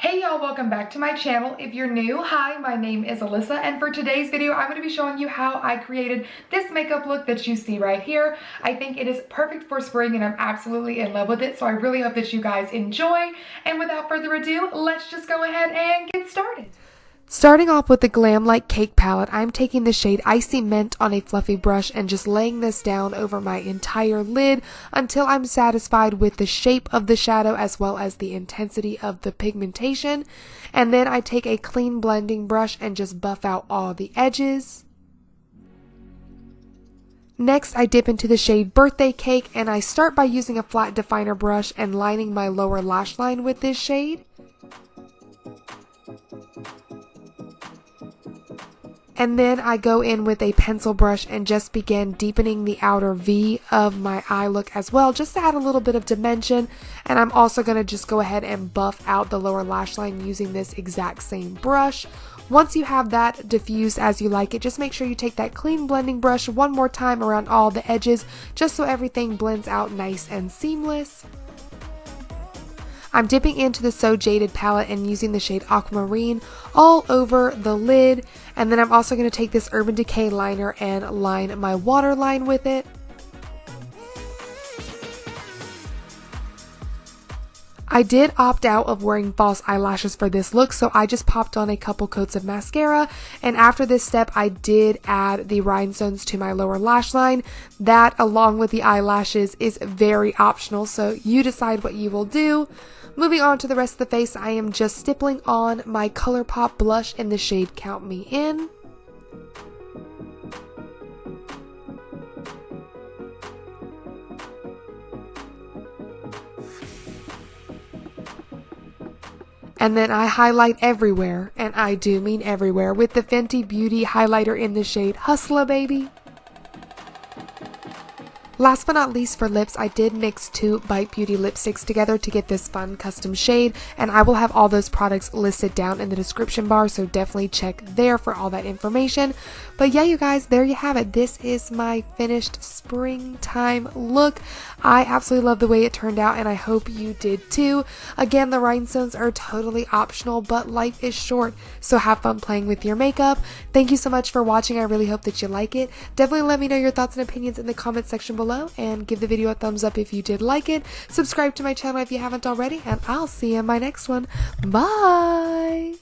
Hey y'all, welcome back to my channel. If you're new, hi, my name is Alyssa, and for today's video, I'm going to be showing you how I created this makeup look that you see right here. I think it is perfect for spring and I'm absolutely in love with it, so I really hope that you guys enjoy. And without further ado, let's just go ahead and get started. Starting off with the GlamLite Cake Palette, I'm taking the shade Icy Mint on a fluffy brush and just laying this down over my entire lid until I'm satisfied with the shape of the shadow as well as the intensity of the pigmentation. And then I take a clean blending brush and just buff out all the edges. Next, I dip into the shade Birthday Cake and I start by using a flat definer brush and lining my lower lash line with this shade. And then I go in with a pencil brush and just begin deepening the outer V of my eye look as well, just to add a little bit of dimension. And I'm also going to just go ahead and buff out the lower lash line using this exact same brush. Once you have that diffused as you like it, just make sure you take that clean blending brush one more time around all the edges, just so everything blends out nice and seamless. I'm dipping into the So Jaded palette and using the shade Aquamarine all over the lid. And then I'm also going to take this Urban Decay liner and line my waterline with it. I did opt out of wearing false eyelashes for this look, so I just popped on a couple coats of mascara, and after this step I did add the rhinestones to my lower lash line. That, along with the eyelashes, is very optional, so you decide what you will do. Moving on to the rest of the face, I am just stippling on my Colourpop blush in the shade Count Me In. And then I highlight everywhere, and I do mean everywhere, with the Fenty Beauty highlighter in the shade Hustla, baby. Last but not least, for lips, I did mix two Bite Beauty lipsticks together to get this fun custom shade, and I will have all those products listed down in the description bar, so definitely check there for all that information. But yeah, you guys, there you have it. This is my finished springtime look. I absolutely love the way it turned out, and I hope you did too. Again, the rhinestones are totally optional, but life is short, so have fun playing with your makeup. Thank you so much for watching. I really hope that you like it. Definitely let me know your thoughts and opinions in the comment section below, and give the video a thumbs up if you did like it. Subscribe to my channel if you haven't already, and I'll see you in my next one. Bye!